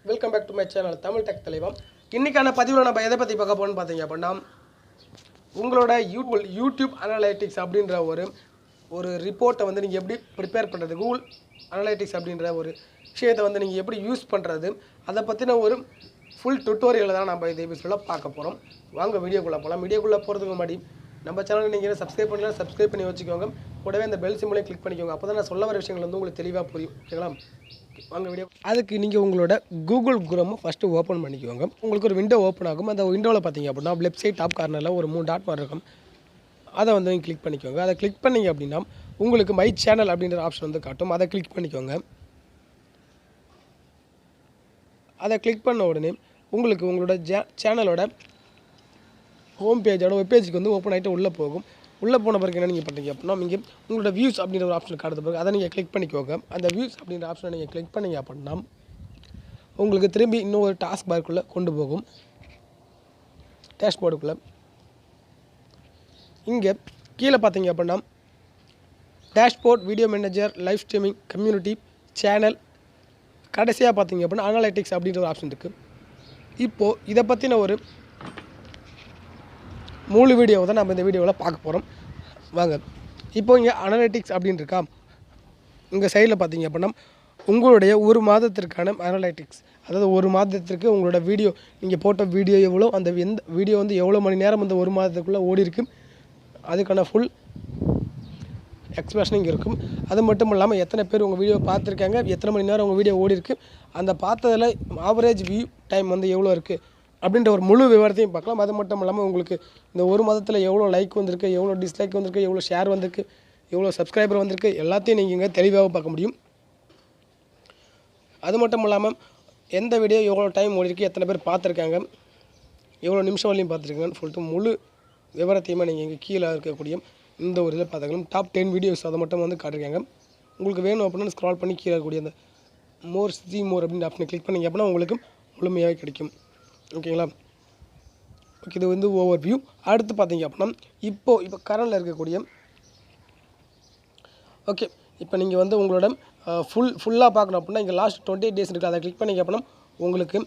Welcome back to my channel Tamil tech Thalaivam. இன்னைக்கான பதிவில் நம்ம எதை பற்றி பார்க்க போகணும்னு பார்த்தீங்க அப்படின்னா, உங்களோட யூடியூப் அனலைட்டிக்ஸ் அப்படின்ற ஒரு ரிப்போர்ட்டை வந்து நீங்கள் எப்படி ப்ரிப்பேர் பண்ணுறது, கூகுள் அனலைட்டிக்ஸ் அப்படின்ற ஒரு விஷயத்தை வந்து நீங்கள் எப்படி யூஸ் பண்ணுறது, அதை பற்றின ஒரு ஃபுல் டுட்டோரியலை தான் நம்ம இந்த எபிசோடில் பார்க்க போகிறோம். வாங்க வீடியோக்குள்ளே போகலாம். வீடியோக்குள்ளே போகிறதுக்கு முன்னாடி நம்ம சேனலை நீங்கள் சப்ஸ்கிரைப் பண்ணலாம், சப்ஸ்கிரைப் பண்ணி வச்சுக்கோங்க. கூடவே அந்த பெல் சிம்பிளையும் கிளிக் பண்ணிக்கோங்க. அப்போ தான் நான் சொல்ல வர விஷயங்கள் வந்து உங்களுக்கு தெளிவாக புரியும். ஓகேங்களா? வாங்க வீடியோ. அதுக்கு நீங்கள் உங்களோட கூகுள் குரோமை ஃபஸ்ட்டு ஓப்பன் பண்ணிக்கோங்க. உங்களுக்கு ஒரு விண்டோ ஓப்பன் ஆகும். அந்த விண்டோவில் பார்த்தீங்க அப்படின்னா லெஃப்ட் சைட் டாப் கார்னரில் ஒரு 3 டாட் மாதிரி இருக்கும். அதை வந்து நீங்கள் கிளிக் பண்ணிக்கோங்க. அதை கிளிக் பண்ணிங்க அப்படின்னா உங்களுக்கு மை சேனல் அப்படின்ற ஆப்ஷன் வந்து காட்டும். அதை கிளிக் பண்ணிக்கோங்க. அதை கிளிக் பண்ண உடனே உங்களுக்கு உங்களோட சேனலோட ஹோம் பேஜோட வெப் பேஜுக்கு வந்து ஓப்பன் ஆகிட்டு உள்ளே போகும். உள்ளே போன பிறகு என்ன நீங்கள் பண்ணுறீங்க அப்படின்னா, நீங்கள் உங்களோட வியூஸ் அப்படின்ற ஒரு ஆப்ஷன் காட்டுறது பிறகு அதை நீங்கள் கிளிக் பண்ணிக்கோங்க. அந்த வியூஸ் அப்படின்ற ஆப்ஷனை நீங்கள் கிளிக் பண்ணிங்க அப்படின்னா உங்களுக்கு திரும்பி இன்னும் ஒரு டாஸ்க் பார்க்குள்ளே கொண்டு போகும், டேஷ்போர்டுக்குள்ளே. இங்கே கீழே பார்த்தீங்க அப்படின்னா dashboard, video manager, live streaming, community, channel, கடைசியாக பார்த்தீங்க அப்படின்னா அனலைட்டிக்ஸ் அப்படின்ற ஒரு ஆப்ஷன் இருக்குது. இப்போது இதை பற்றின ஒரு முழு வீடியோவை தான் நம்ம இந்த வீடியோவில் பார்க்க போகிறோம். வாங்க. இப்போ இங்கே அனலைட்டிக்ஸ் அப்படின்னு இருக்கா, இங்கே சைடில் பார்த்தீங்க அப்படின்னா உங்களுடைய ஒரு மாதத்திற்கான அனலைட்டிக்ஸ், அதாவது ஒரு மாதத்திற்கு உங்களோட வீடியோ, நீங்கள் போட்ட வீடியோ எவ்வளோ, அந்த எந்த வீடியோ வந்து எவ்வளோ மணி நேரம் அந்த ஒரு மாதத்துக்குள்ளே ஓடி இருக்குது, அதுக்கான ஃபுல் எக்ஸ்பிரஷன் இங்கே இருக்கும். அது மட்டும் இல்லாமல் எத்தனை பேர் உங்கள் வீடியோ பார்த்துருக்காங்க, எத்தனை மணி நேரம் உங்கள் வீடியோ ஓடி இருக்குது, அந்த பார்த்ததில் ஆவரேஜ் வியூ டைம் வந்து எவ்வளோ இருக்குது அப்படின்ற ஒரு முழு விவரத்தையும் பார்க்கலாம். அது மட்டும் இல்லாமல் உங்களுக்கு இந்த ஒரு மாதத்தில் எவ்வளோ லைக் வந்திருக்கு, எவ்வளோ டிஸ்லைக் வந்திருக்கு, எவ்வளோ ஷேர் வந்திருக்கு, எவ்வளோ சப்ஸ்கிரைபர் வந்திருக்கு, எல்லாத்தையும் நீங்கள் இங்கே தெளிவாக பார்க்க முடியும். அது மட்டும் இல்லாமல் எந்த வீடியோ எவ்வளோ டைம் ஓடிருக்கு, எத்தனை பேர் பார்த்துருக்காங்க, எவ்வளோ நிமிஷம் வரையும் பார்த்துருக்காங்கன்னு சொல்லிட்டு முழு விவரத்தையுமே நீங்கள் இங்கே கீழே இருக்கக்கூடிய இந்த ஒரு இதில் பார்த்துக்கலாம். டாப் 10 வீடியோஸ் அதை மட்டும் வந்து காட்டிருக்காங்க. உங்களுக்கு வேணும் அப்படின்னா ஸ்க்ரால் பண்ணி கீழே இருக்கக்கூடிய அந்த மோர் அப்படின்ற ஆப்ஷனை கிளிக் பண்ணிங்க அப்படின்னா உங்களுக்கு முழுமையாக கிடைக்கும். ஓகேங்களா? ஓகே, இது வந்து ஓவர் வியூ. அடுத்து பார்த்தீங்க அப்படின்னா இப்போ கரண்டில் இருக்கக்கூடிய ஓகே, இப்போ நீங்கள் வந்து உங்களோட ஃபுல்லாக பார்க்கணும் அப்படின்னா இங்கே லாஸ்ட் 28 டேஸ் இருக்குது. அதை கிளிக் பண்ணிங்க அப்படின்னா உங்களுக்கு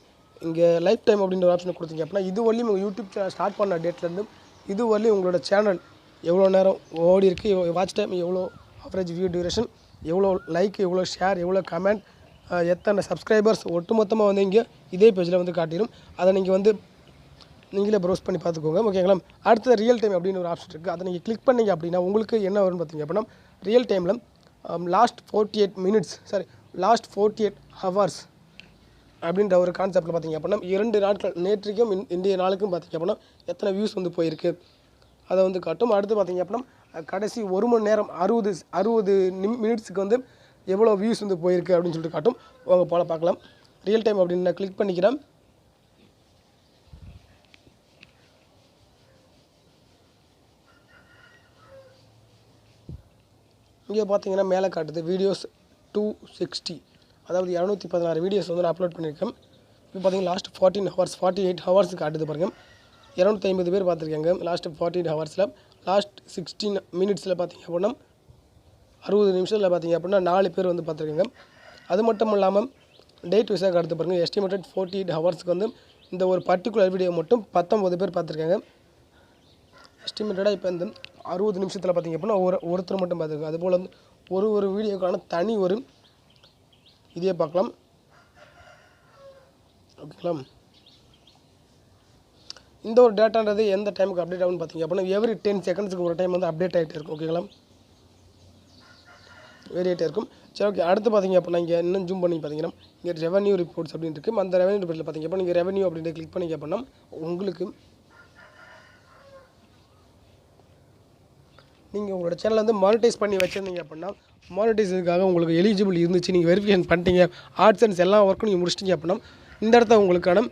இங்கே லைஃப் டைம் அப்படின்ற ஒரு ஆப்ஷனை கொடுத்தீங்க அப்படின்னா இது வரலையும் உங்கள் யூடியூப் சேனல் ஸ்டார்ட் பண்ண டேட்லேருந்து இது வரலையும் உங்களோட சேனல் எவ்வளோ நேரம் ஓடி இருக்குது, வாட்ச் டைம் எவ்வளோ, ஆவரேஜ் வியூ டியூரேஷன் எவ்வளோ, லைக் எவ்வளோ, ஷேர் எவ்வளோ, கமெண்ட், எத்தனை சப்ஸ்கிரைபர்ஸ், ஒட்டுமொத்தமாக வந்து இங்கே இதே பேஜில் வந்து காட்டிடும். அதை நீங்கள் வந்து நீங்களே ப்ரௌஸ் பண்ணி பார்த்துக்கோங்க. ஓகேங்களா? அடுத்தது ரியல் டைம் அப்படின்னு ஒரு ஆப்ஷன் இருக்குது. அதை நீங்கள் கிளிக் பண்ணிங்க அப்படின்னா உங்களுக்கு என்ன வரும்னு பார்த்தீங்க அப்படின்னா ரியல் டைமில் லாஸ்ட் 48 ஹவர்ஸ் அப்படின்ற ஒரு கான்செப்டில் பார்த்தீங்க அப்படின்னா 2 நாட்கள், நேற்றுக்கும் இன்றைய நாளுக்கும் பார்த்தீங்க அப்படின்னா எத்தனை வியூஸ் வந்து போயிருக்கு அதை வந்து காட்டும். அடுத்து பார்த்தீங்க அப்படின்னா கடைசி 1 மணி நேரம் 60 மினிட்ஸுக்கு வந்து எவ்வளோ வியூஸ் வந்து போயிருக்கு அப்படின்னு சொல்லிட்டு காட்டும். அவங்க போல பார்க்கலாம். ரியல் டைம் அப்படின்னு நான் கிளிக் பண்ணிக்கிறேன். இங்கே பார்த்தீங்கன்னா மேலே காட்டுது வீடியோஸ் 260, அதாவது 216 வீடியோஸ் வந்து நான் அப்லோட் பண்ணியிருக்கேன். இப்போ பார்த்தீங்கன்னா லாஸ்ட் 48 ஹவர்ஸ் காட்டுது பாருங்கள். 250 பேர் பார்த்துருக்காங்க லாஸ்ட் 48 ஹவர்ஸில். லாஸ்ட் 16 மினிட்ஸில் பார்த்தீங்க அப்படின்னா 60 நிமிஷத்தில் பார்த்தீங்க அப்படின்னா 4 பேர் வந்து பார்த்துருக்காங்க. அது மட்டும் இல்லாமல் டேட் வைஸாக காட்டுது பாருங்கள். எஸ்டிமேட்டட் 48 ஹவர்ஸ்க்கு வந்து இந்த ஒரு பர்டிகுலர் வீடியோ மட்டும் 19 பேர் பார்த்துருக்காங்க. எஸ்டிமேட்டடாக இப்போ இந்த 60 நிமிஷத்தில் பார்த்திங்க அப்படின்னா ஒருத்தர் மட்டும் பார்த்துருக்காங்க. அதுபோல் வந்து ஒரு வீடியோக்கான தனி ஒரு இதே பார்க்கலாம். ஓகேங்களா? இந்த ஒரு டேட்டான்றது எந்த டைமுக்கு அப்டேட் ஆகும்னு பார்த்தீங்க அப்படின்னா எவ்ரி 10 செகண்ட்ஸுக்கு ஒரு டைம் வந்து அப்டேட் ஆகிட்டே இருக்கும். ஓகேங்களா? வேறியிட்டே இருக்கும். சரி, ஓகே. அடுத்து பார்த்தீங்க அப்படின்னா இங்கே இன்னும் ஜூம் பண்ணி பார்த்தீங்கன்னா இங்கே ரெவன்யூ ரிப்போர்ட்ஸ் அப்படின்னு இருக்குது. அந்த ரெவன்யூ ரிப்போர்ட்டில் பார்த்தீங்க அப்படின்னா நீங்கள் ரெவன்யூ அப்படின்ட்டு கிளிக் பண்ணிங்க அப்படின்னா உங்களுக்கு நீங்கள் உங்களோட சேனலை வந்து மானிட்டைஸ் பண்ணி வச்சுருந்தீங்க அப்படின்னா மானிட்டைஸுக்காக உங்களுக்கு எலிஜிபிள் இருந்துச்சு, நீங்கள் வெரிஃபிகேஷன் பண்ணிட்டீங்க, ஆட்சன்ஸ் எல்லா ஒர்க்கும் நீங்கள் முடிச்சிட்டிங்க அப்படின்னா இந்த இடத்த உங்களுக்கான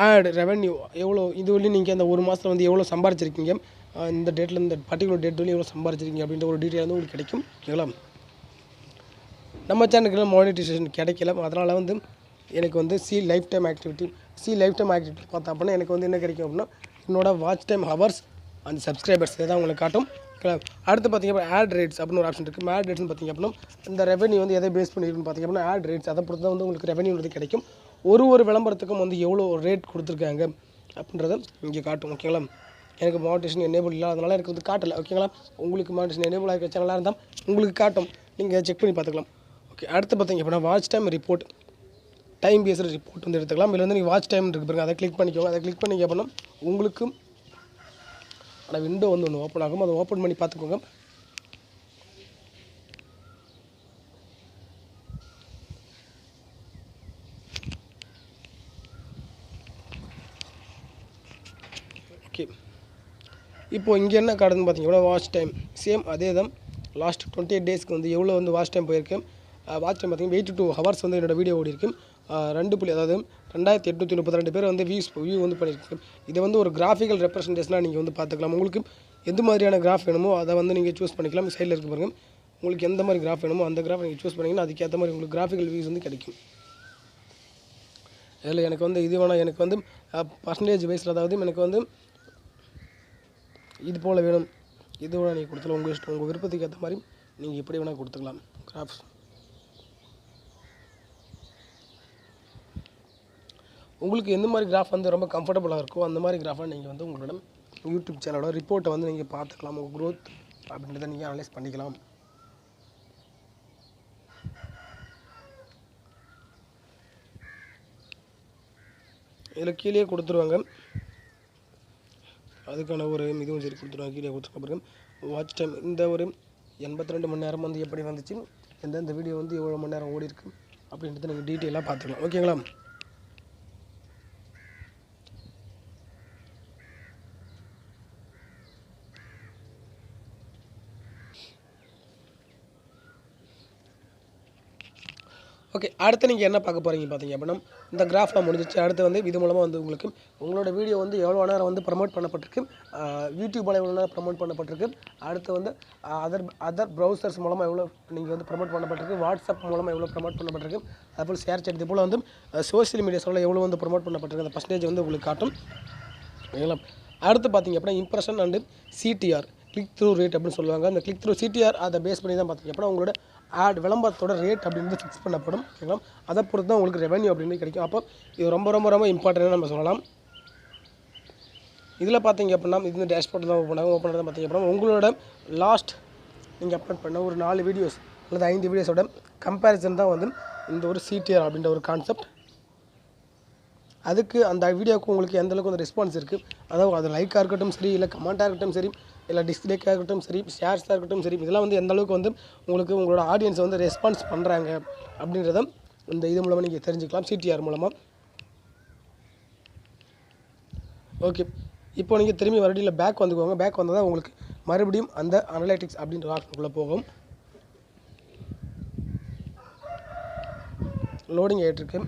ஆட் ரெவன்யூ எவ்வளோ, இது வரையும் நீங்கள் அந்த ஒரு மாதத்தில் வந்து எவ்வளோ சம்பாரிச்சிருக்கீங்க, இந்த டேட்டில் இந்த பர்டிகுலர் டேட் வரையும் எவ்வளோ சம்பாரிச்சிருக்கீங்க அப்படின்ற ஒரு டீட்டெயில் வந்து உங்களுக்கு கிடைக்கும். ஓகேங்களா? நம்ம சேனலுக்கு மானிட்டைசேஷன் கிடைக்கல, அதனால் வந்து எனக்கு வந்து லைஃப் டைம் ஆக்டிவிட்டி பார்த்தா அப்படின்னா எனக்கு வந்து என்ன கிடைக்கும் அப்படின்னா என்னோட வாட்ச் டைம் ஹவர்ஸ் அந்த சப்ஸ்கிரைபர்ஸ் தான் உங்களுக்கு காட்டும். அடுத்து பார்த்திங்க அப்படின்னா ஆட் ரேட்ஸ் அப்படின்னு ஒரு ஆப்ஷன் இருக்குது. ஆட் ரேட்ஸ்னு பார்த்திங்க அப்படின்னா இந்த ரெவன்யூ வந்து எதை பேஸ் பண்ணியிருக்குன்னு பார்த்திங்க அப்படின்னா ஆட் ரேட்ஸ் அதை பொறுத்து தான் வந்து உங்களுக்கு ரெவன்யூன்றது கிடைக்கும். ஒரு விளம்பரத்துக்கும் வந்து எவ்வளோ ரேட் கொடுத்துருக்காங்க அப்படின்றத இங்கே காட்டும். ஓகேங்களா? எனக்கு மானிட்டேஷன் எனேபிள் இல்லை, அதனால் எனக்கு வந்து காட்டலை. ஓகேங்களா? உங்களுக்கு மானிட்டேஷன் எனேபிள் ஆகிற சேனலாக இருந்தால் உங்களுக்கு காட்டும், நீங்கள் செக் பண்ணி பார்த்துக்கலாம். ஓகே, அடுத்து பார்த்தீங்க அப்படின்னா watch time report, time based report வந்து எடுத்துக்கலாம். இதில் வந்து நீங்கள் வாட்ச் டைம் இருக்குது பாருங்க, அதை கிளிக் பண்ணிக்கோங்க. அதை கிளிக் பண்ணிங்க அப்படின்னா உங்களுக்கு அந்த விண்டோ வந்து ஒன்று ஓப்பன் ஆகும். அதை ஓப்பன் பண்ணி பார்த்துக்கோங்க. ஓகே, இப்போது இங்கே என்ன காட்டுதுன்னு பார்த்தீங்கன்னா வாட்ச் டைம் சேம் அதே தான். லாஸ்ட் 28 டேஸ்க்கு வந்து எவ்வளோ வந்து வாட்ச் டைம் போயிருக்கு. வாட்ச் டைம் பார்த்தீங்கன்னா 82 ஹவர்ஸ் வந்து என்னோடய வீடியோ ஓடி இருக்கு. 2 அதாவது 2832 பேர் வந்து வியூ வந்து பண்ணியிருக்கு. இதை வந்து ஒரு கிராஃபிக்கல் ரெப்ரசன்டேஷனாக நீங்கள் வந்து பார்த்துக்கலாம். உங்களுக்கு எந்த மாதிரியான கிராஃப் வேணுமோ அதை வந்து நீங்கள் சூஸ் பண்ணிக்கலாம். சைடில் இருக்க பாருங்கள், உங்களுக்கு எந்த மாதிரி கிராஃப் வேணுமோ அந்த கிராஃப் நீங்கள் சூஸ் பண்ணிங்கன்னா அதுக்கேற்ற மாதிரி உங்களுக்கு கிராஃபிக்கல் வியூஸ் வந்து கிடைக்கும். இதில் எனக்கு வந்து இது வேணால், எனக்கு வந்து பர்சன்டேஜ் வைஸில், அதாவது எனக்கு வந்து இது போல் வேணும், இது வேணால் நீங்கள் கொடுத்துக்கலாம். உங்கள் இஷ்டம், உங்கள் விருப்பத்துக்கு ஏற்ற மாதிரி நீங்கள் எப்படி வேணால் கொடுத்துக்கலாம் கிராஃப்ஸ். உங்களுக்கு எந்த மாதிரி கிராஃப் வந்து ரொம்ப கம்ஃபர்டபுளாக இருக்கோ அந்த மாதிரி கிராஃபாக நீங்கள் வந்து உங்களோட யூடியூப் சேனலோட ரிப்போர்ட்டை வந்து நீங்கள் பார்த்துக்கலாம். உங்கள் க்ரோத் அப்படின்றத நீங்கள் அனலைஸ் பண்ணிக்கலாம். இதில் கீழே கொடுத்துருவாங்க, அதுக்கான ஒரு இதுவும் சரி கொடுத்துருவாங்க. கீழே கொடுத்துருக்க பாருங்க வாட்ச் டைம். இந்த ஒரு 82 மணி நேரம் வந்து எப்படி வந்துச்சு, எந்தெந்த வீடியோ வந்து எவ்வளோ மணி நேரம் ஓடி இருக்கு அப்படின்றத நீங்கள் டீட்டெயிலாக பார்த்துக்கலாம். ஓகேங்களா? ஓகே, அடுத்து நீங்கள் என்ன பார்க்க போகிறீங்க பார்த்தீங்க அப்படின்னா இந்த கிராஃப்லாம் முடிஞ்சிச்சு. அடுத்து வந்து இது மூலமாக வந்து உங்களுக்கு உங்களோட வீடியோ வந்து எவ்வளோ நேரம் வந்து ப்ரமோட் பண்ணப்பட்டிருக்கு, யூடியூப்பில் எவ்வளோ நேரம் ப்ரமோட் பண்ணப்பட்டிருக்கு, அடுத்து வந்து அதர் ப்ரௌசர்ஸ் மூலமாக எவ்வளோ நீங்கள் வந்து ப்ரமோட் பண்ணப்பட்டிருக்கு, வாட்ஸ்அப் மூலமாக எவ்வளோ ப்ரமோட் பண்ணப்பட்டிருக்கு, அதுபோல் ஷேர் சேட், இது போல் வந்து சோஷியல் மீடியாஸில் எவ்வளோ வந்து ப்ரமோட் பண்ணப்பட்டிருக்கு அந்த பர்சன்டேஜ் வந்து உங்களுக்கு காட்டும். ஓகேங்களா? அடுத்து பார்த்தீங்க அப்படின்னா impression and CTR, click through rate அப்படின்னு சொல்லுவாங்க. அந்த கிளிக் த்ரூ சிடிஆர் அதை பேஸ் பண்ணி தான் பார்த்தீங்க அப்படின்னா உங்களோட விளம்பரத்தோட ரேட் அப்படின்றது ஃபிக்ஸ் பண்ணப்படும். ஓகேங்களா? அதை பொறுத்து தான் உங்களுக்கு ரெவன்யூ அப்படின்னு கிடைக்கும். அப்போ இது ரொம்ப ரொம்ப ரொம்ப இம்பார்ட்டன்ட்டாக நம்ம சொல்லலாம். இதில் பார்த்தீங்க அப்படின்னா இது டேஷ்போர்ட் தான் ஓப்பன் பண்ணதான் பார்த்தீங்க அப்படின்னா உங்களோட லாஸ்ட் நீங்கள் அப்லோட் பண்ண ஒரு 4 வீடியோஸ் அல்லது 5 வீடியோஸோட கம்பேரிசன் தான் வந்து இந்த ஒரு சிடிஆர் அப்படின்ற ஒரு கான்செப்ட். அதுக்கு அந்த வீடியோவுக்கு உங்களுக்கு எந்தளவுக்கு வந்து ரெஸ்பான்ஸ் இருக்குது, அதாவது அது லைக்காக இருக்கட்டும் சரி, இல்லை கமெண்ட்டாக இருக்கட்டும் சரி, இல்லை டிஸ்லைக்காக இருக்கட்டும் சரி, ஷேர்ஸாக இருக்கட்டும் சரி, இதெல்லாம் வந்து எந்தளவுக்கு வந்து உங்களுக்கு உங்களோட ஆடியன்ஸ் வந்து ரெஸ்பான்ஸ் பண்ணுறாங்க அப்படின்றத இந்த இது மூலமாக நீங்கள் தெரிஞ்சுக்கலாம், சிடிஆர் மூலமாக. ஓகே, இப்போ நீங்கள் திரும்பி மறுபடியும் பேக் வந்துக்கோங்க. பேக் வந்தால் தான் உங்களுக்கு மறுபடியும் அந்த அனலைட்டிக்ஸ் அப்படின்ற ஆப்ஷனுக்குள்ளே போகும். லோடிங் ஆகிட்டுருக்கு.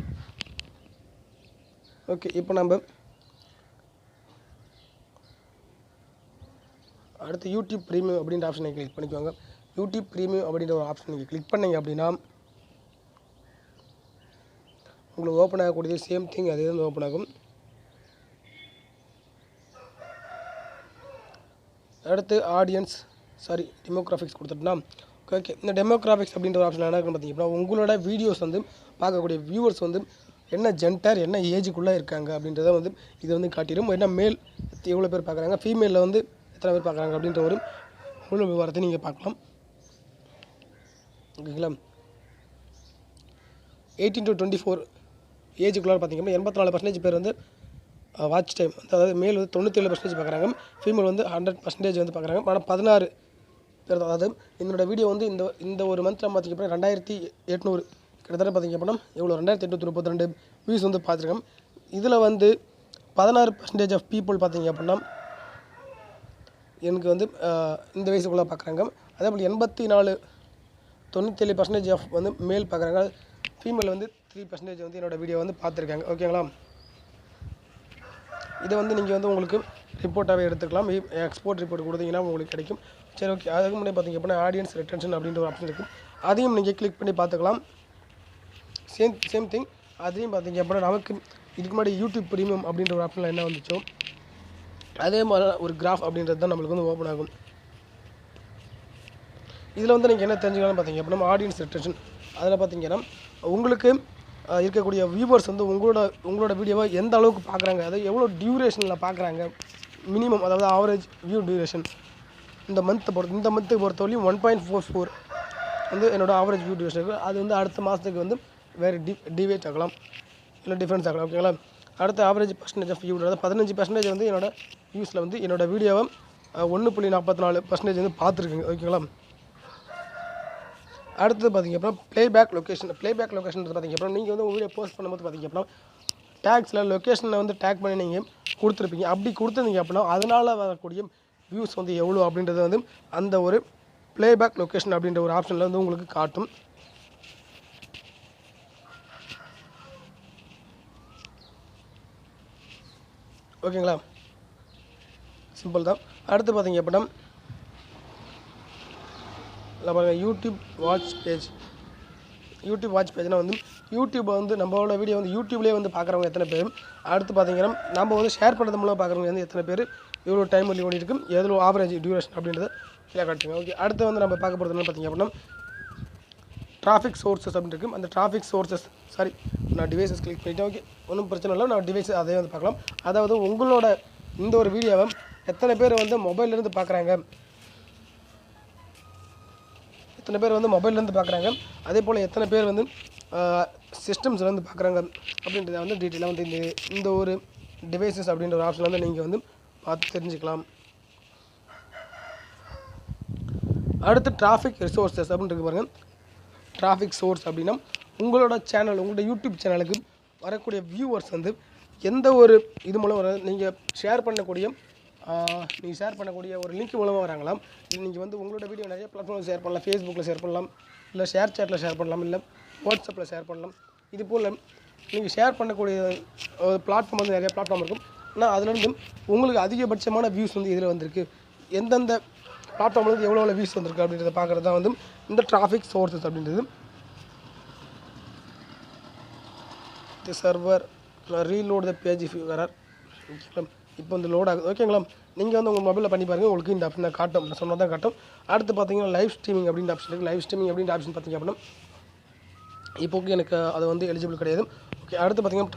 ஓகே, இப்போ நம்ம அடுத்து யூடியூப் ப்ரீமியம் அப்படின்ற ஆப்ஷனை கிளிக் பண்ணிக்கோங்க. யூடியூப் ப்ரீமியம் அப்படின்ற ஒரு ஆப்ஷன் நீங்கள் கிளிக் பண்ணிங்க அப்படின்னா உங்களுக்கு ஓப்பன் ஆகக்கூடியது சேம் திங் அதே தான் ஓப்பன் ஆகும். அடுத்து ஆடியன்ஸ் டெமோகிராஃபிக்ஸ் கொடுத்துட்டோம்னா ஓகே, இந்த டெமோகிராஃபிக்ஸ் அப்படின்ற ஒரு ஆப்ஷன் என்ன இருக்குன்னு பார்த்தீங்கன்னா உங்களோட வீடியோஸ் வந்து பார்க்கக்கூடிய வியூவர்ஸ் வந்து என்ன ஜென்டர் என்ன ஏஜுக்குள்ளே இருக்காங்க அப்படின்றத வந்து இது வந்து காட்டிடும். என்ன மேல் எவ்வளோ பேர் பார்க்குறாங்க, ஃபீமேலில் வந்து எத்தனை பேர் பார்க்குறாங்க அப்படின்ற ஒரு முழு விவரத்தை நீங்கள் பார்க்கலாம். ஓகேங்களா? 18 to 24 ஏஜுக்குள்ளார பார்த்தீங்கன்னா 84% பேர் வந்து வாட்ச் டைம், அதாவது மேல் வந்து 97% பார்க்குறாங்க, ஃபீமேல் வந்து 100% வந்து பார்க்குறாங்க. ஆனால் 16 பேர், அதாவது என்னோடய வீடியோ வந்து இந்த ஒரு மந்த்தில் பார்த்திங்க அப்படின்னா 2800 கிட்டத்தட்ட பார்த்திங்க அப்படின்னா எவ்வளோ 2832 வியூஸ் வந்து பார்த்துருக்கேன். இதில் வந்து 16% ஆஃப் பீப்புள் பார்த்திங்க அப்படின்னா எனக்கு வந்து இந்த வயசுக்குள்ளே பார்க்குறாங்க. அதே போல் 97% ஆஃப் வந்து மேல் பார்க்குறாங்க. ஃபீமேல் வந்து 3% வந்து என்னோடய வீடியோ வந்து பார்த்துருக்காங்க. ஓகேங்களா? இதை வந்து நீங்கள் வந்து உங்களுக்கு ரிப்போர்ட்டாகவே எடுத்துக்கலாம். எக்ஸ்போர்ட் ரிப்போர்ட் கொடுத்தீங்கன்னா உங்களுக்கு கிடைக்கும். சரி, ஓகே. அதுக்கு முன்னாடி பார்த்திங்க அப்படின்னா ஆடியன்ஸ் ரிட்டன்ஷன் அப்படின்ற ஒரு ஆப்ஷன் இருக்குது. அதையும் நீங்கள் கிளிக் பண்ணி பார்த்துக்கலாம். Same thing. அதையும் பார்த்திங்க அப்படின்னா நமக்கு இதுக்கு முன்னாடி யூடியூப் ப்ரீமியம் அப்படின்ற ஒரு ஆப்ஷனில் என்ன வந்துச்சோ அதே மாதிரி ஒரு கிராஃப் அப்படின்றது தான் நம்மளுக்கு வந்து ஓப்பன் ஆகும். இதில் வந்து நீங்கள் என்ன தெரிஞ்சுக்கலாம்னு பார்த்தீங்க அப்படின்னா ஆடியன்ஸ் ரிட்டன்ஷன், அதில் பார்த்தீங்கன்னா உங்களுக்கு இருக்கக்கூடிய வியூவர்ஸ் வந்து உங்களோட வீடியோவை எந்த அளவுக்கு பார்க்குறாங்க, அதாவது எவ்வளோ டியூரேஷனில் பார்க்குறாங்க, மினிமம் அதாவது ஆவரேஜ் வியூ டியூரேஷன் இந்த மந்த்தை பொறுத்தவரையும் 1.44 வந்து என்னோடய ஆவரேஜ் வியூ டியூரேஷன் இருக்குது. அது வந்து அடுத்த மாதத்துக்கு வந்து வேறு டிவேட் ஆகலாம், இல்லை டிஃப்ரென்ஸ் ஆகலாம். ஓகேங்களா? அடுத்த ஆவரேஜ் பர்சன்டேஜ் ஆஃப் வியூ, அதாவது 15% வந்து என்னோடய வியூஸில் வந்து என்னோடய வீடியோவை 1.44% வந்து பார்த்துருக்குங்க. ஓகேங்களா? அடுத்தது பார்த்திங்க அப்படின்னா ப்ளேபேக் லொக்கேஷன் பார்த்திங்க அப்படின்னா நீங்கள் வந்து உங்கள் வீடியோ போஸ்ட் பண்ணும்போது பார்த்திங்க அப்படின்னா டேக்ஸில் லொக்கேஷனில் வந்து டேக் பண்ணி நீங்கள் கொடுத்துருப்பீங்க. அப்படி கொடுத்துருந்தீங்க அப்படின்னா அதனால் வரக்கூடிய வியூஸ் வந்து எவ்வளோ அப்படின்றது வந்து அந்த ஒரு ப்ளேபேக் லொக்கேஷன் அப்படின்ற ஒரு ஆப்ஷனில் வந்து உங்களுக்கு காட்டும். ஓகேங்களா? சிம்பிள் தான். அடுத்து பார்த்திங்க அப்படின்னா பாருங்கள் யூடியூப் வாட்ச் பேஜ்னால் வந்து யூடியூப்பை வந்து நம்மளோட வீடியோ வந்து யூடியூப்லேயே வந்து பார்க்குறவங்க எத்தனை பேர், அடுத்து பார்த்திங்கன்னா நம்ம வந்து ஷேர் பண்ணுறது மூலம் பார்க்குறவங்க வந்து எத்தனை பேர், எவ்வளோ டைம் வந்து ஓடி இருக்கும், எவ்வளோ ஆவரேஜ் டியூரேஷன் அப்படின்றத கீழே காட்டுங்க. ஓகே, அடுத்து வந்து நம்ம பார்க்க போகிறது என்ன பார்த்திங்க அப்படின்னா டிராஃபிக் சோர்ஸஸ் அப்படின்னு இருக்கும். அந்த டிராஃபிக் சோர்ஸஸ் நான் டிவைஸஸ் கிளிக் பண்ணிட்டேன். ஓகே, ஒன்றும் பிரச்சனை இல்லை, நான் டிவைஸ் அதே வந்து பார்க்கலாம். அதாவது உங்களோட இந்த ஒரு வீடியோவை எத்தனை பேர் வந்து மொபைல்லேருந்து பார்க்குறாங்க, அதே போல் எத்தனை பேர் வந்து சிஸ்டம்ஸ்லேருந்து பார்க்குறாங்க அப்படின்றத வந்து டீட்டெயிலாக வந்து இந்த ஒரு டிவைசஸ் அப்படின்ற ஒரு ஆப்ஷன் வந்து நீங்கள் வந்து பார்த்து தெரிஞ்சுக்கலாம். அடுத்து டிராஃபிக் ரிசோர்ஸஸ் அப்படின்றது பாருங்கள். டிராஃபிக் சோர்ஸ் அப்படின்னா உங்களோட யூடியூப் சேனலுக்கு வரக்கூடிய வியூவர்ஸ் வந்து எந்த ஒரு இது மூலம் நீங்கள் ஷேர் பண்ணக்கூடிய ஒரு லிங்க் மூலமாக வராங்களாம். நீங்கள் வந்து உங்களோட வீடியோ நிறைய பிளாட்ஃபார்மில் ஷேர் பண்ணலாம், ஃபேஸ்புக்கில் ஷேர் பண்ணலாம், இல்லை ஷேர் சேட்டில் ஷேர் பண்ணலாம், இல்லை வாட்ஸ்அப்பில் ஷேர் பண்ணலாம். இது போல் நீங்கள் ஷேர் பண்ணக்கூடிய ஒரு பிளாட்ஃபார்ம் வந்து நிறைய பிளாட்ஃபார்ம் இருக்கும். ஆனால் அதுலேருந்து உங்களுக்கு அதிகபட்சமான வியூஸ் வந்து இதில் வந்திருக்கு, எந்தெந்த பிளாட்ஃபார்ம்லேருந்து எவ்வளோ வியூஸ் வந்திருக்கு அப்படின்றத பார்க்குறது தான் வந்து இந்த டிராஃபிக் சோர்ஸஸ் அப்படின்றது. The server reload the page if you were இப்போ வந்து லோட் ஆகுது. ஓகேங்களா? நீங்கள் வந்து உங்கள் மொபைலில் பண்ணி பாருங்கள், உங்களுக்கு இந்த ஆப்ஷன் காட்டும், நான் சொன்னால் தான் காட்டும். அடுத்து பார்த்தீங்கன்னா லைவ் ஸ்ட்ரீமிங் அப்படின்ற ஆப்ஷன் இருக்குது. லைவ் ஸ்ட்ரீமிங் அப்படின்ற ஆப்ஷன் பார்த்திங்க அப்படின்னா இப்போக்கு எனக்கு அது வந்து எலிஜிபிள் கிடையாது. ஓகே, அடுத்து பார்த்திங்கன்னா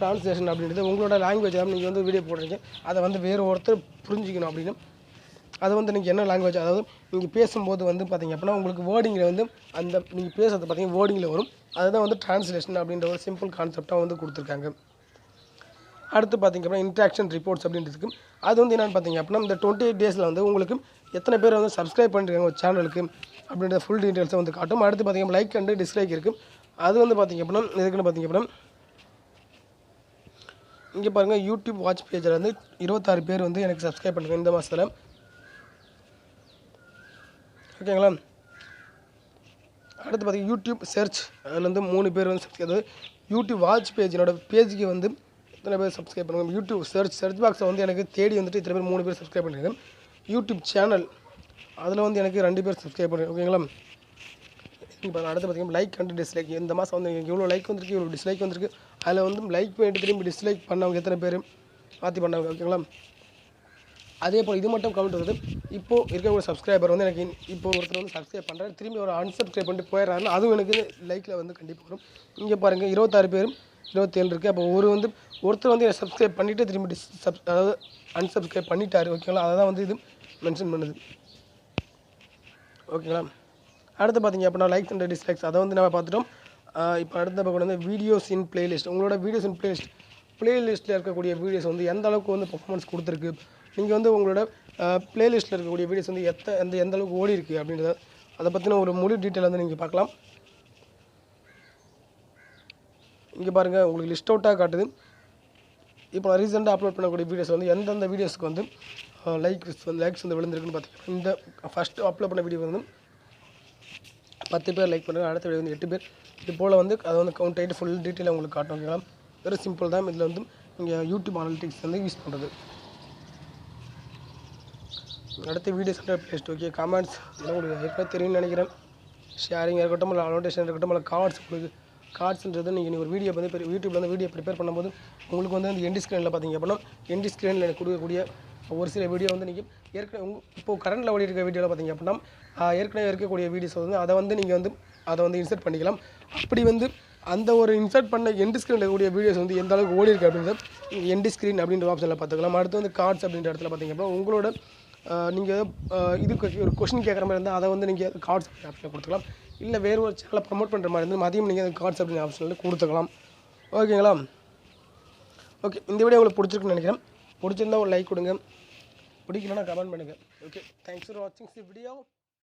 ட்ரான்ஸ்லேஷன் அப்படின்றது உங்களோட லாங்குவேஜ் தான் நீங்கள் வந்து வீடியோ போடுறீங்க, அதை வந்து வேறு ஒருத்தர் புரிஞ்சிக்கணும் அப்படின்னு அதை வந்து நீங்கள் என்ன லாங்குவேஜ், அதாவது நீங்கள் பேசும்போது வந்து பார்த்திங்க அப்படின்னா உங்களுக்கு வேர்டிங்கில் வந்து அந்த நீங்கள் பேசுறது பார்த்திங்கன்னா வேர்டிங்கில் வரும். அதுதான் வந்து ட்ரான்ஸ்லேஷன் அப்படின்ற ஒரு சிம்பிள் கான்செப்டாக வந்து கொடுத்துருக்காங்க. அடுத்து பார்த்திங்க அப்படின்னா இன்ட்ராக்ஷன் ரிப்போர்ட்ஸ் அப்படின்றதுக்கு அது வந்து என்னென்னு பார்த்திங்க அப்படின்னா இந்த 28 டேஸில் வந்து உங்களுக்கு எத்தனை பேர் வந்து சப்ஸ்கிரைப் பண்ணிருக்காங்க ஒரு சேனலுக்கு அப்படின்ற ஃபுல் டீட்டெயில்ஸை வந்து காட்டும். அடுத்து பார்த்திங்க லைக் அண்டு டிஸ்லைக் இருக்குது. அது வந்து பார்த்திங்க அப்படின்னா எதுக்குன்னு பார்த்திங்க அப்படின்னா இங்கே பாருங்கள், யூடியூப் வாட்ச் பேஜில் வந்து 26 பேர் வந்து எனக்கு சப்ஸ்கிரைப் பண்ணுறாங்க இந்த மாதத்தில். ஓகேங்களா? அடுத்து பார்த்திங்க யூடியூப் சர்ச், அதில் வந்து 3 பேர் வந்து அதாவது யூடியூப் வாட்ச் பேஜினோட பேஜுக்கு வந்து இத்தனை பேர் சப்ஸ்கிரைப் பண்ணுங்க. யூடியூப் சர்ச் பாக்ஸை வந்து எனக்கு தேடி வந்துட்டு இத்தனை பேர் 3 பேர் சப்ஸ்கிரைப் பண்ணியிருக்கேன். யூடியூப் சேனல் அதில் வந்து எனக்கு 2 பேர் சப்ஸ்கிரைப் பண்ணுறேன். ஓகேங்களா? இப்போ அடுத்து பார்த்திங்கன்னா லைக் அண்ட் டிஸ்லைக், இந்த மாதம் வந்து எனக்கு இவ்வளோ லைக் வந்திருக்கு, இவ்வளோ டிஸ்லைக் வந்திருக்கு. அதில் வந்து லைக் பண்ணிட்டு திரும்பி டிஸ்லைக் பண்ணவங்க எத்தனை பேர் மாற்றி பண்ணாங்க. ஓகேங்களா? அதே போல் இது மட்டும் கவுண்ட் வருது. இப்போது இருக்கக்கூடிய சப்ஸ்கிரைபர் வந்து எனக்கு இப்போ ஒருத்தர் வந்து சப்ஸ்கிரைப் பண்ணுறாரு, திரும்பி ஒரு அன்சப்ஸ்கிரைப் பண்ணிட்டு போயிடறாருன்னா அதுவும் எனக்கு லைக்கில் வந்து கண்டிப்பாக வரும். இங்கே பாருங்கள் 26 பேர் 27 இருக்குது. அப்போ ஒருத்தர் வந்து சப்ஸ்கிரைப் பண்ணிவிட்டு திரும்பி அதாவது அன்சப்ஸ்கிரைப் பண்ணிட்டார். ஓகேங்களா? அதை தான் வந்து இது மென்ஷன் பண்ணுது. ஓகேங்களா? அடுத்து பார்த்திங்க அப்படின்னா லைக்ஸ் அண்ட் டிஸ்லைக்ஸ் அதை வந்து நம்ம பார்த்துட்டோம். இப்போ அடுத்த பக்கம் வந்து வீடியோஸ் இன் பிளேலிஸ்ட், உங்களோட வீடியோஸ் இன் பிளேலிஸ்ட்டில் இருக்கக்கூடிய வீடியோஸ் வந்து எந்த அளவுக்கு வந்து பர்ஃபார்மன்ஸ் கொடுத்துருக்கு, நீங்கள் வந்து உங்களோட பிளேலிஸ்ட்டில் இருக்கக்கூடிய வீடியோஸ் வந்து எந்த அளவுக்கு ஓடி இருக்குது அப்படின்றத அதை பற்றின ஒரு முழு டீட்டெயில் வந்து நீங்கள் பார்க்கலாம். இங்கே பாருங்கள், உங்களுக்கு லிஸ்ட் அவுட்டாக காட்டுது. இப்போ நான் ரீசெண்டாக அப்லோட் பண்ணக்கூடிய வீடியோஸ் வந்து எந்தெந்த வீடியோஸ்க்கு வந்து லைக்ஸ் வந்து விழுந்திருக்குன்னு பார்த்தீங்கன்னா இந்த ஃபஸ்ட்டு அப்லோட் பண்ண வீடியோ வந்து 10 பேர் லைக் பண்ணுறாங்க, அடுத்த வீடியோ வந்து 8 பேர். இது போல் வந்து அதை வந்து கவுண்ட் ஆகிட்டு ஃபுல் டீட்டெயிலாக உங்களுக்கு காட்டும். ஓகேங்களா? வெரி சிம்பிள் தான். இதில் வந்து நீங்கள் யூடியூப் அனாலிட்டிக்ஸ் வந்து யூஸ் பண்ணுறது. அடுத்து வீடியோஸ் பிளேஸ்ட். ஓகே, கமெண்ட்ஸ் இதெல்லாம் உங்களுக்கு ஏற்கனவே தெரியும்னு நினைக்கிறேன். ஷேரிங் இருக்கட்டும், இல்லை அனோட்டேஷன் இருக்கட்டும், இல்லை கார்ட்ஸ். உங்களுக்கு கார்ட்ஸ்ன்றது நீங்கள் ஒரு வீடியோ வந்து யூடியூப்பில் வந்து வீடியோ ப்ரிப்பேர் பண்ணும்போது உங்களுக்கு வந்து அந்த எண்டு ஸ்க்ரீனில் பார்த்திங்க அப்படின்னா எண்டு ஸ்க்ரீனில் எனக்கு கொடுக்கக்கூடிய ஒரு சில வீடியோ வந்து நீங்கள் ஏற்கனவே இப்போது கரண்டில் ஓடி இருக்க வீடியோவில் பார்த்திங்க அப்படின்னா ஏற்கனவே இருக்கக்கூடிய வீடியோஸ் வந்து அதை வந்து நீங்கள் வந்து இன்சர்ட் பண்ணிக்கலாம். அப்படி வந்து அந்த ஒரு இன்சர்ட் பண்ண எண்ட் ஸ்க்ரீனில் இருக்கக்கூடிய வீடியோஸ் வந்து எந்த அளவுக்கு ஓடி இருக்குது அப்படின்றத எண்ட் ஸ்க்ரீன் அப்படின்ற ஆப்ஷனில் பார்த்துக்கலாம். அடுத்து வந்து கார்ட்ஸ் அப்படின்ற இடத்துல பார்த்தீங்க அப்படின்னா உங்களோட நீங்கள் இதுக்கு ஒரு கொஷின் கேட்குற மாதிரி இருந்தால் அதை வந்து நீங்கள் கார்ட்ஸ் ஆப்ஷனில் கொடுத்துக்கலாம். இல்லை வேறு ஒரு சேனலை ப்ரமோட் பண்ணுற மாதிரி இருந்தால் அதையும் நீங்கள் கார்ட்ஸ் அப்படின்ற ஆப்ஷனில் கொடுத்துக்கலாம். ஓகேங்களா? ஓகே, இந்த வீடியோ உங்களுக்கு பிடிச்சிருக்குன்னு நினைக்கிறேன். பிடிச்சிருந்தா ஒரு லைக் கொடுங்க, பிடிக்கலன்னா கமெண்ட் பண்ணுங்கள். ஓகே, தேங்க்ஸ் ஃபார் வாட்சிங் தி வீடியோ.